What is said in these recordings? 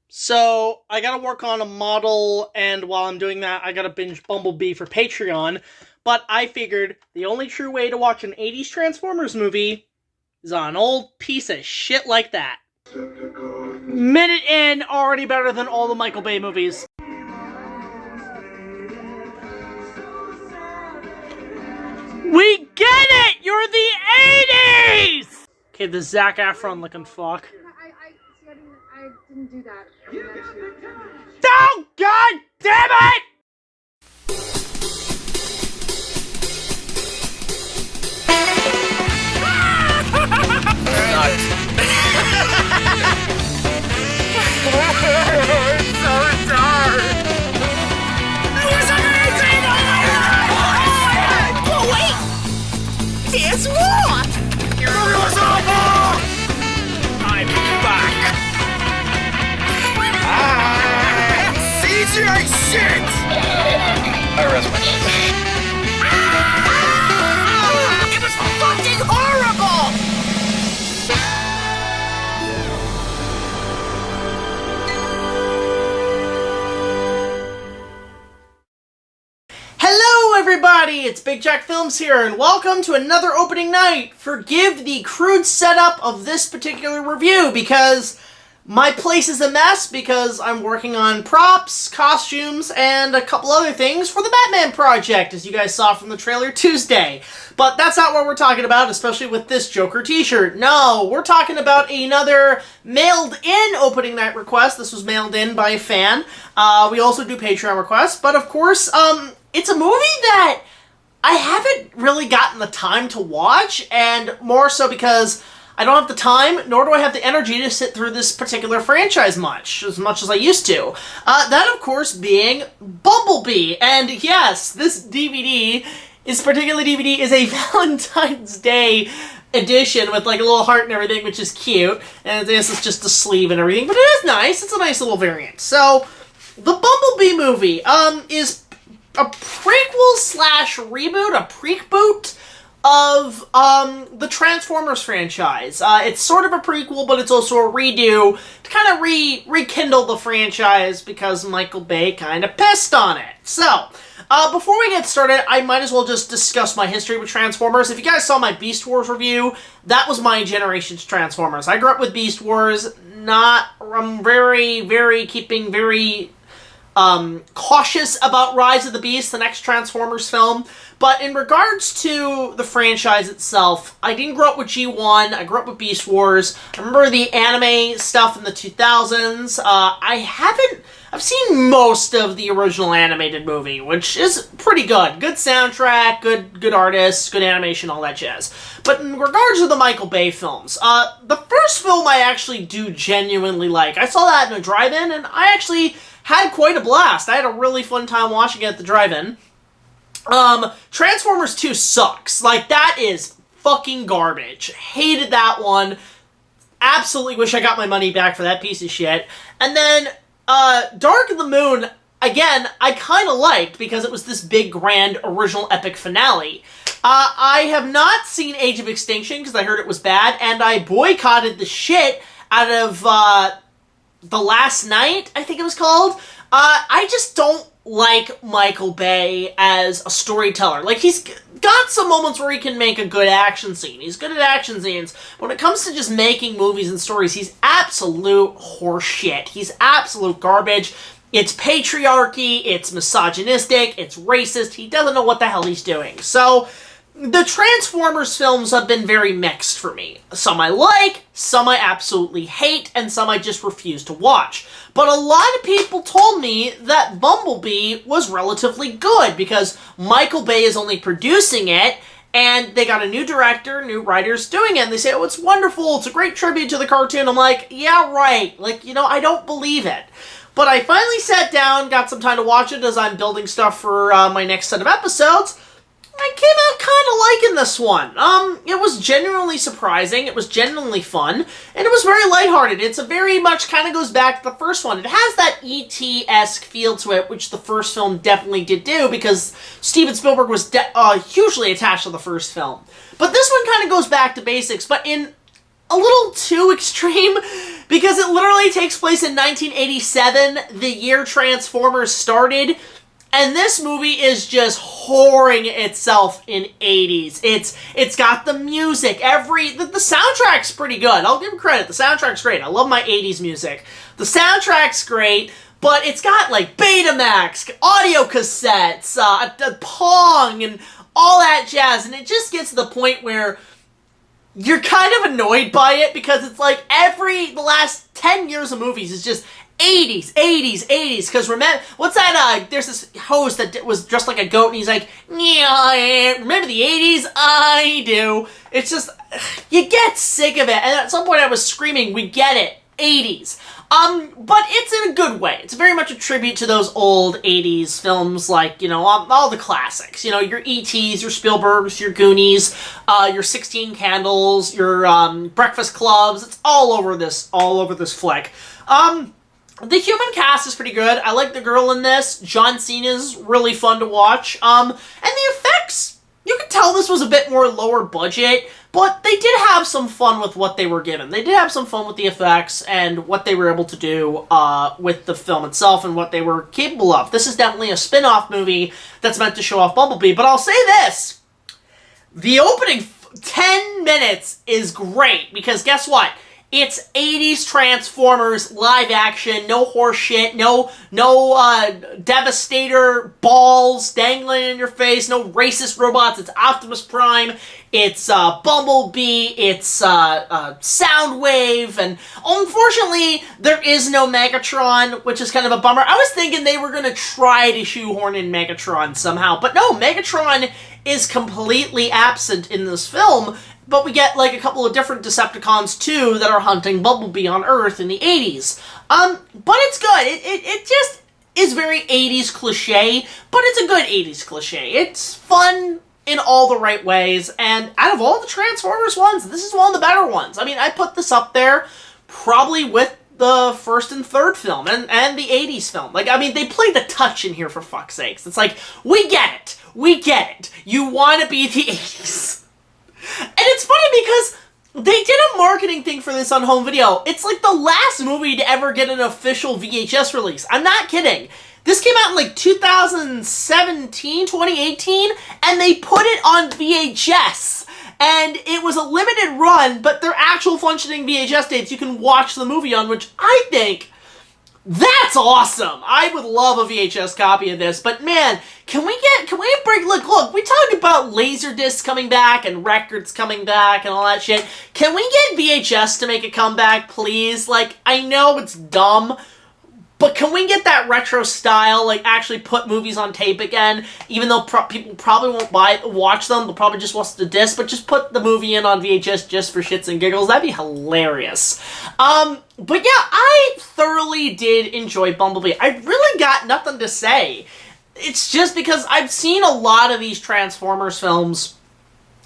So, I gotta work on a model, and while I'm doing that, I gotta binge Bumblebee for Patreon. But I figured the only true way to watch an 80s Transformers movie is on an old piece of shit like that. Minute in, already better than all the Michael Bay movies. We get it! You're the 80s! Okay, the Zac Efron looking fuck. I didn't do that. Oh, God damn it! It's so dark. It was amazing! Oh wait! There's more! It was awful! I'm back! CGI shit! I rest my case. It was fucking horrible! Hello everybody, it's BigJackFilms here, and welcome to another opening night. Forgive the crude setup of this particular review, because my place is a mess, because I'm working on props, costumes, and a couple other things for the Batman project, as you guys saw from the trailer Tuesday. But that's not what we're talking about, especially with this Joker t-shirt. No, we're talking about another mailed-in opening night request. This was mailed in by a fan. We also do Patreon requests, but of course, it's a movie that I haven't really gotten the time to watch, and more so because I don't have the time, nor do I have the energy to sit through this particular franchise much as I used to. That, of course, being Bumblebee. And yes, this DVD, this particular DVD, is a Valentine's Day edition with like a little heart and everything, which is cute. And this is just the sleeve and everything, but it is nice. It's a nice little variant. So, the Bumblebee movie is a prequel slash reboot, a prequel of the Transformers franchise. It's sort of a prequel, but it's also a redo to kind of rekindle the franchise because Michael Bay kind of pissed on it. So, before we get started, I might as well just discuss my history with Transformers. If you guys saw my Beast Wars review, that was my generation's Transformers. I grew up with Beast Wars. I'm keeping very cautious about Rise of the Beast, the next Transformers film. But in regards to the franchise itself, I didn't grow up with G1, I grew up with Beast Wars. I remember the anime stuff in the 2000s. I've seen most of the original animated movie, which is pretty good. Good soundtrack, good artists, good animation, all that jazz. But in regards to the Michael Bay films, the first film I actually do genuinely like. I saw that in a drive-in, and I actually had quite a blast. I had a really fun time watching it at the drive-in. Transformers 2 sucks. Like, that is fucking garbage. Hated that one. Absolutely wish I got my money back for that piece of shit. And then, Dark of the Moon, again, I kind of liked because it was this big, grand, original epic finale. I have not seen Age of Extinction because I heard it was bad, and I boycotted the shit out of, The Last Night, I think it was called. I just don't like Michael Bay as a storyteller. Like, he's got some moments where he can make a good action scene. He's good at action scenes. When it comes to just making movies and stories, he's absolute horseshit. He's absolute garbage. It's patriarchy, it's misogynistic, it's racist. He doesn't know what the hell he's doing. So, the Transformers films have been very mixed for me. Some I like, some I absolutely hate, and some I just refuse to watch. But a lot of people told me that Bumblebee was relatively good because Michael Bay is only producing it, and they got a new director, new writers doing it, and they say, oh, it's wonderful, it's a great tribute to the cartoon. I'm like, yeah, right. Like, I don't believe it. But I finally sat down, got some time to watch it as I'm building stuff for my next set of episodes. I came out kind of liking this one. It was genuinely surprising, it was genuinely fun, and it was very lighthearted. It's a very much kind of goes back to the first one. It has that E.T.-esque feel to it, which the first film definitely did do, because Steven Spielberg was hugely attached to the first film. But this one kind of goes back to basics, but in a little too extreme, because it literally takes place in 1987, the year Transformers started, and this movie is just whoring itself in 80s. It's got the music, the soundtrack's pretty good. I'll give it credit, the soundtrack's great. I love my 80s music. The soundtrack's great, but it's got like Betamax, audio cassettes, Pong, and all that jazz, and it just gets to the point where you're kind of annoyed by it, because it's like the last 10 years of movies is just 80s, 80s, 80s, because remember, what's that, there's this host that was dressed like a goat, and he's like, yeah, remember the 80s? I do. It's just, you get sick of it, and at some point I was screaming, we get it, 80s. But it's in a good way. It's very much a tribute to those old 80s films, like, you know, all the classics. You know, your E.T.s, your Spielbergs, your Goonies, your 16 Candles, your, Breakfast Clubs. It's all over this flick. The human cast is pretty good. I like the girl in this. John Cena's really fun to watch. And the effects, you can tell this was a bit more lower budget, but they did have some fun with what they were given. They did have some fun with the effects and what they were able to do with the film itself and what they were capable of. This is definitely a spin-off movie that's meant to show off Bumblebee, but I'll say this. The opening 10 minutes is great, because guess what? It's 80s Transformers live action, no horse shit, no Devastator balls dangling in your face, no racist robots. It's Optimus Prime, it's Bumblebee, it's Soundwave, and unfortunately there is no Megatron, which is kind of a bummer. I was thinking they were going to try to shoehorn in Megatron somehow, but no, Megatron is completely absent in this film. But we get, like, a couple of different Decepticons, too, that are hunting Bumblebee on Earth in the 80s. But it's good. It just is very 80s cliche, but it's a good 80s cliche. It's fun in all the right ways, and out of all the Transformers ones, this is one of the better ones. I mean, I put this up there probably with the first and third film, and the 80s film. Like, I mean, they played the touch in here, for fuck's sakes. It's like, we get it. We get it. You want to be the 80s. And it's funny because they did a marketing thing for this on home video. It's like the last movie to ever get an official VHS release. I'm not kidding. This came out in like 2017, 2018, and they put it on VHS. And it was a limited run, but they're actual functioning VHS tapes you can watch the movie on, which I think, that's awesome. I would love a VHS copy of this, but man, can we break, look, we talked about Laserdiscs coming back and records coming back and all that shit. Can we get VHS to make a comeback, please? Like, I know it's dumb, but can we get that retro style, like, actually put movies on tape again, even though people probably won't watch them, they'll probably just watch the disc, but just put the movie in on VHS just for shits and giggles. That'd be hilarious. But yeah, I thoroughly did enjoy Bumblebee. I really got nothing to say. It's just because I've seen a lot of these Transformers films,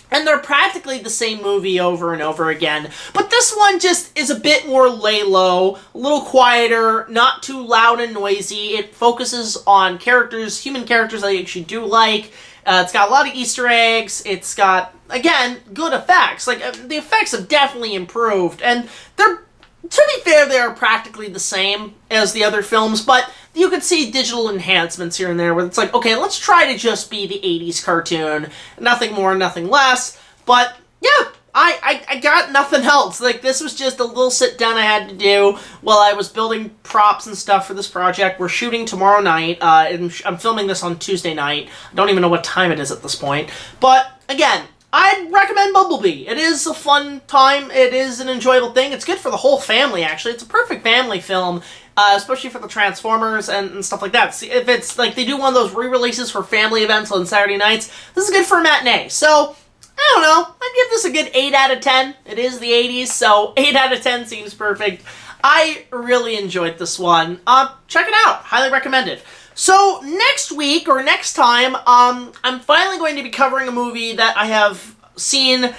and they're practically the same movie over and over again. But this one just is a bit more lay low, a little quieter, not too loud and noisy. It focuses on characters, human characters I actually do like. It's got a lot of Easter eggs. It's got, again, good effects. Like, the effects have definitely improved. And they're, to be fair, they are practically the same as the other films, but you can see digital enhancements here and there where it's like, okay, let's try to just be the 80s cartoon. Nothing more, nothing less. But, yeah, I got nothing else. Like, this was just a little sit-down I had to do while I was building props and stuff for this project. We're shooting tomorrow night. And I'm filming this on Tuesday night. I don't even know what time it is at this point. But, again, I'd recommend Bumblebee. It is a fun time. It is an enjoyable thing. It's good for the whole family, actually. It's a perfect family film, especially for the Transformers and stuff like that. See, if it's, like, they do one of those re-releases for family events on Saturday nights, this is good for a matinee. So, I don't know. I'd give this a good 8 out of 10. It is the 80s, so 8 out of 10 seems perfect. I really enjoyed this one. Check it out. Highly recommended. So, next week, or next time, I'm finally going to be covering a movie that I have seen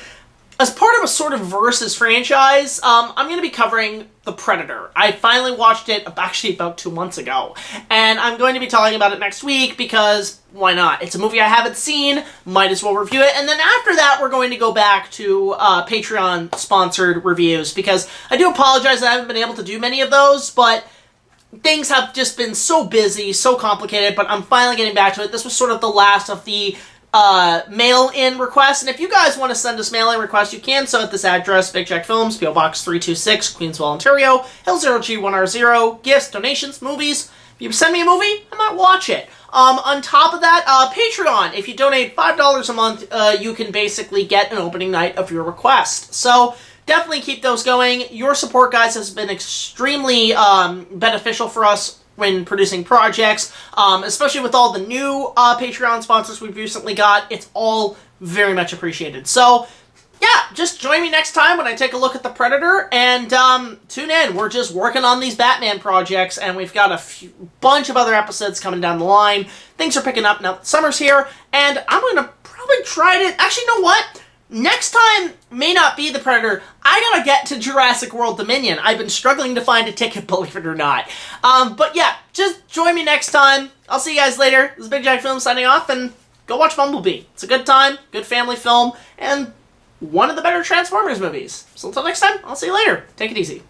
as part of a sort of versus franchise, I'm going to be covering The Predator. I finally watched it actually about 2 months ago, and I'm going to be talking about it next week because why not? It's a movie I haven't seen, might as well review it, and then after that we're going to go back to Patreon-sponsored reviews because I do apologize that I haven't been able to do many of those, but things have just been so busy, so complicated, but I'm finally getting back to it. This was sort of the last of the mail-in requests, and if you guys want to send us mail-in requests, you can so at this address, BigJackFilms, P.O. Box 326, Queensville, Ontario, L0G1R0, gifts, donations, movies. If you send me a movie, I might watch it. On top of that, Patreon. If you donate $5 a month, you can basically get an opening night of your request. So, definitely keep those going. Your support, guys, has been extremely beneficial for us when producing projects, especially with all the new Patreon sponsors we've recently got. It's all very much appreciated. So, yeah, just join me next time when I take a look at The Predator, and tune in. We're just working on these Batman projects, and we've got a bunch of other episodes coming down the line. Things are picking up now that summer's here, and I'm going to probably try to... Actually, you know what? Next time may not be The Predator. I gotta get to Jurassic World Dominion. I've been struggling to find a ticket, believe it or not. But yeah, just join me next time. I'll see you guys later. This is Big Jack Films signing off, and go watch Bumblebee. It's a good time, good family film, and one of the better Transformers movies. So until next time, I'll see you later. Take it easy.